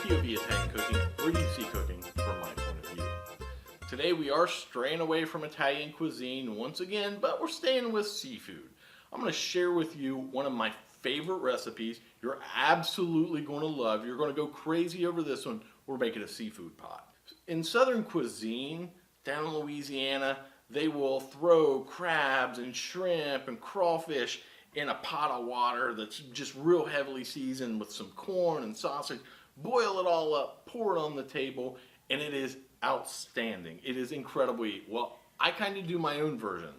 POV Italian Cooking, where you see cooking from my point of view. Today we are straying away from Italian cuisine once again, but we're staying with seafood. I'm going to share with you one of my favorite recipes you're absolutely going to love. You're going to go crazy over this one. We're making a seafood pot. In southern cuisine, down in Louisiana, they will throw crabs and shrimp and crawfish in a pot of water that's just real heavily seasoned with some corn and sausage. Boil it all up, pour it on the table, and it is outstanding. It is incredible. Well, I kind of do my own version.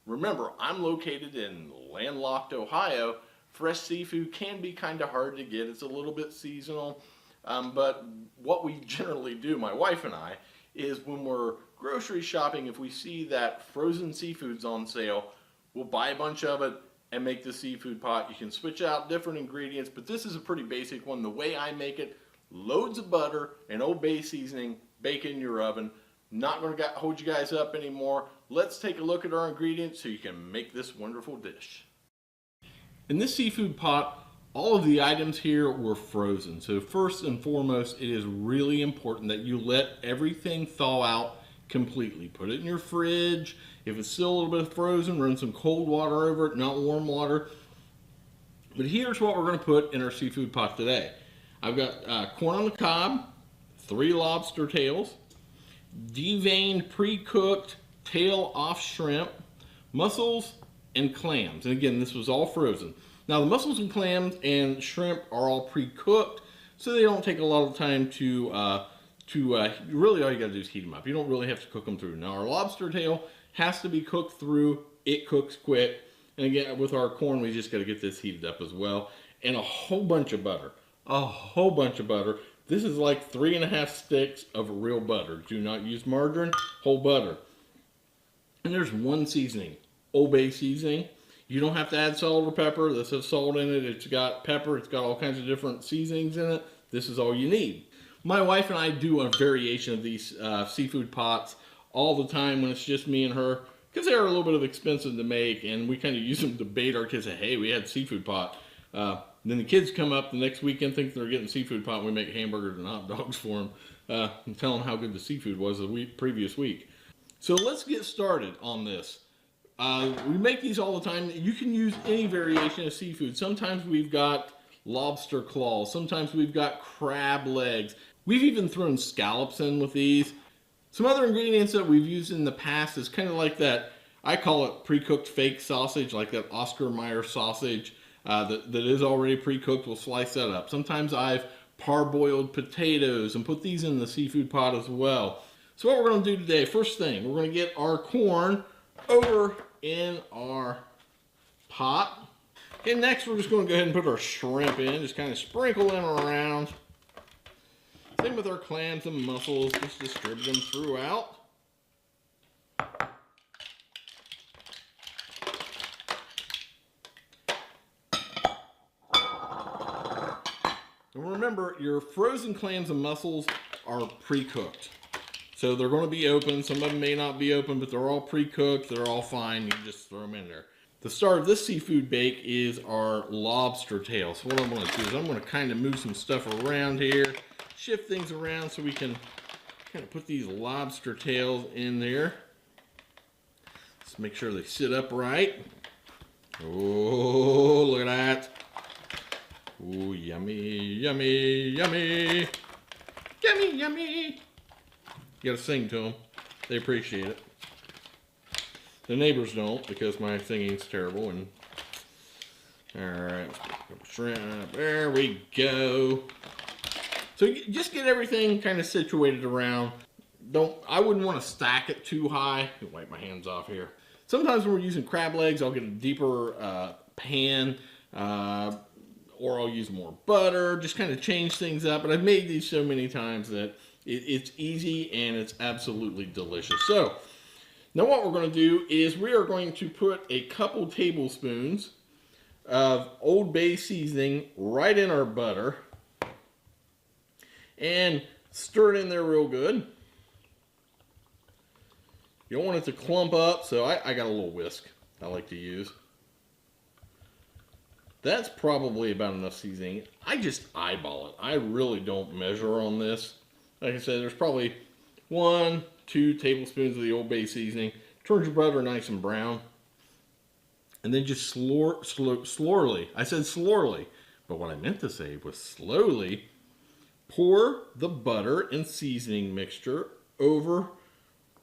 Remember, I'm located in landlocked Ohio. Fresh seafood can be kind of hard to get. It's a little bit seasonal. But what we generally do, my wife and I, is when we're grocery shopping, if we see that frozen seafood's on sale, we'll buy a bunch of it and make the seafood pot. You can switch out different ingredients, but this is a pretty basic one. The way I make it, loads of butter and Old Bay seasoning, bake in your oven. Not going to hold you guys up anymore. Let's take a look at our ingredients so you can make this wonderful dish. In this seafood pot, all of the items here were frozen. So first and foremost, it is really important that you let everything thaw out completely. Put it in your fridge. If it's still a little bit frozen, run some cold water over it, not warm water. But here's what we're going to put in our seafood pot today. I've got corn on the cob, 3 lobster tails, deveined, pre-cooked tail-off shrimp, mussels, and clams. And again, this was all frozen. Now the mussels and clams and shrimp are all pre-cooked, so they don't take a lot of time to really all you gotta do is heat them up. You don't really have to cook them through. Now our lobster tail has to be cooked through. It cooks quick. And again, with our corn, we just gotta get this heated up as well. And a whole bunch of butter. A whole bunch of butter. This is like 3.5 sticks of real butter. Do not use margarine, whole butter. And there's one seasoning, Old Bay seasoning. You don't have to add salt or pepper. This has salt in it. It's got pepper. It's got all kinds of different seasonings in it. This is all you need. My wife and I do a variation of these seafood pots all the time when it's just me and her, because they're a little bit expensive to make, and we kind of use them to bait our kids. Say, hey, we had seafood pot. Then the kids come up the next weekend, think they're getting seafood pot, and we make hamburgers and hot dogs for them and tell them how good the seafood was the previous week. So let's get started on this. We make these all the time. You can use any variation of seafood. Sometimes we've got lobster claws. Sometimes we've got crab legs. We've even thrown scallops in with these. Some other ingredients that we've used in the past is kind of like that, I call it pre-cooked fake sausage, like that Oscar Mayer sausage that is already pre-cooked. We'll slice that up. Sometimes I've parboiled potatoes and put these in the seafood pot as well. So what we're going to do today, first thing, we're going to get our corn over in our pot. And next we're just going to go ahead and put our shrimp in, just kind of sprinkle them around. Same with our clams and mussels, just distribute them throughout. And remember, your frozen clams and mussels are pre-cooked. So they're going to be open. Some of them may not be open, but they're all pre-cooked. They're all fine. You can just throw them in there. The start of this seafood bake is our lobster tail. So what I'm going to do is I'm going to kind of move some stuff around here, shift things around so we can kind of put these lobster tails in there. Let's make sure they sit up right. Oh, look at that. Oh, yummy, yummy, yummy. Yummy, yummy. You gotta sing to them. They appreciate it. The neighbors don't, because my singing's terrible. And alright, shrimp. There we go. So just get everything kind of situated around. I wouldn't want to stack it too high. I'll wipe my hands off here. Sometimes when we're using crab legs, I'll get a deeper pan, or I'll use more butter, just kind of change things up. But I've made these so many times that it's easy and it's absolutely delicious. So now what we're going to do is we are going to put a couple tablespoons of Old Bay seasoning right in our butter and stir it in there real good. You don't want it to clump up, so I got a little whisk I like to use. That's probably about enough seasoning. I just eyeball it. I really don't measure on this. Like I said, there's probably 1-2 tablespoons of the Old Bay seasoning. Turns your butter nice and brown. And then just slowly, I said slowly, but what I meant to say was slowly, pour the butter and seasoning mixture over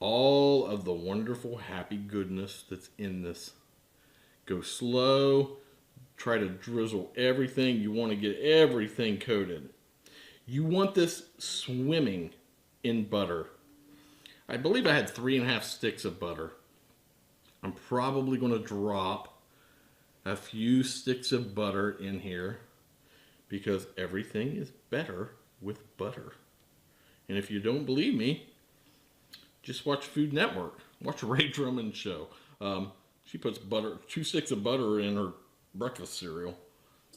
all of the wonderful, happy goodness that's in this. Go slow. Try to drizzle everything. You want to get everything coated. You want this swimming in butter. I believe I had 3.5 sticks of butter. I'm probably going to drop a few sticks of butter in here because everything is better with butter. And if you don't believe me, just watch Food Network. Watch Ray Drummond's show. She puts 2 sticks of butter in her breakfast cereal.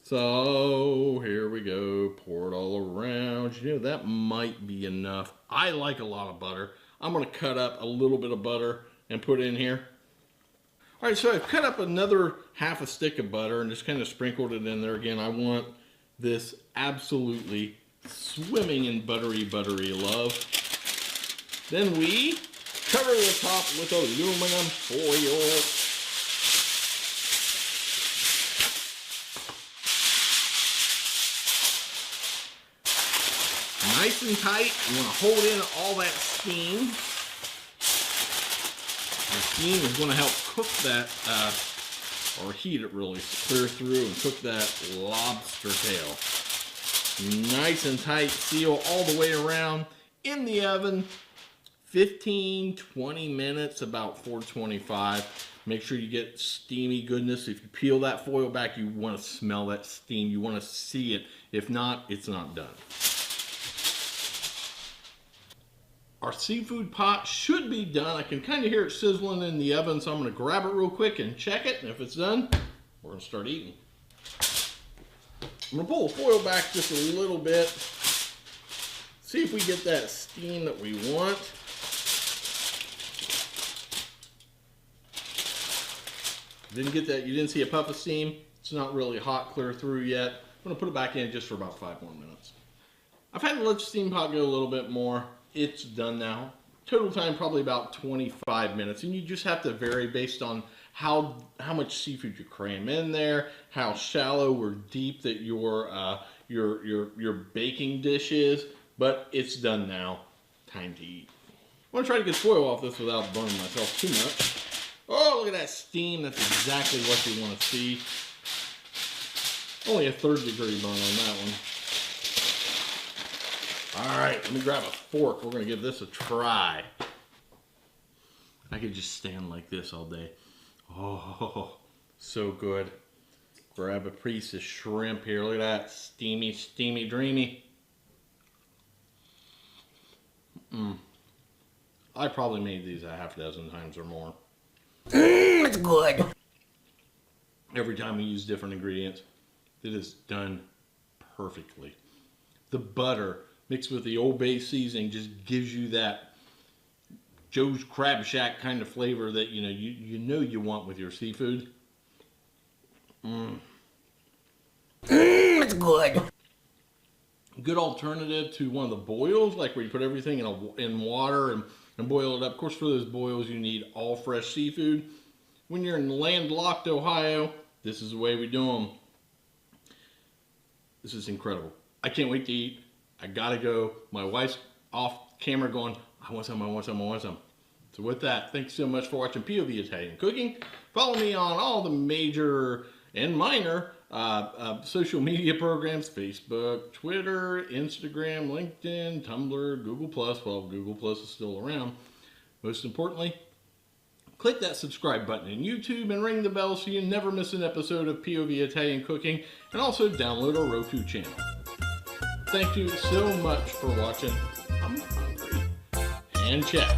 So here we go. Pour it all around. You know, that might be enough. I like a lot of butter. I'm going to cut up a little bit of butter and put in here. All right, so I've cut up another 1/2 stick of butter and just kind of sprinkled it in there. Again, I want this absolutely swimming in buttery, buttery love. Then we cover the top with aluminum foil. Nice and tight. You want to hold in all that steam. The steam is going to help cook that, or heat it really, clear through and cook that lobster tail. Nice and tight, seal all the way around in the oven. 15-20 minutes, about 425. Make sure you get steamy goodness. If you peel that foil back, you want to smell that steam. You want to see it. If not, it's not done. Our seafood pot should be done. I can kind of hear it sizzling in the oven, so I'm going to grab it real quick and check it. And if it's done, we're going to start eating. I'm going to pull the foil back just a little bit. See if we get that steam that we want. Didn't get that. You didn't see a puff of steam. It's not really hot clear through yet. I'm going to put it back in just for about 5 more minutes. I've had to let the steam pot go a little bit more. It's done now. Total time probably about 25 minutes, and you just have to vary based on how much seafood you cram in there, how shallow or deep that your baking dish is. But it's done now. Time to eat. I'm gonna try to get foil off this without burning myself too much. Oh, look at that steam. That's exactly what you want to see. Only a 3rd degree burn on that one. All right, let me grab a fork. We're going to give this a try. I could just stand like this all day. Oh, so good. Grab a piece of shrimp here. Look at that. Steamy, steamy, dreamy. I probably made these a half dozen times or more. It's good. Every time we use different ingredients, it is done perfectly. The butter mixed with the Old Bay seasoning just gives you that Joe's Crab Shack kind of flavor that you want with your seafood. It's good. Good alternative to one of the boils, like where you put everything in water and boil it up. Of course, for those boils, you need all fresh seafood. When you're in landlocked Ohio, this is the way we do them. This is incredible. I can't wait to eat. I gotta go. My wife's off camera going, I want some, I want some, I want some. So with that, thanks so much for watching POV Italian Cooking. Follow me on all the major and minor social media programs: Facebook, Twitter, Instagram, LinkedIn, Tumblr, Google+. Well, Google+ is still around. Most importantly, click that subscribe button in YouTube and ring the bell so you never miss an episode of POV Italian Cooking, and also download our Roku channel. Thank you so much for watching. I'm hungry. And chat.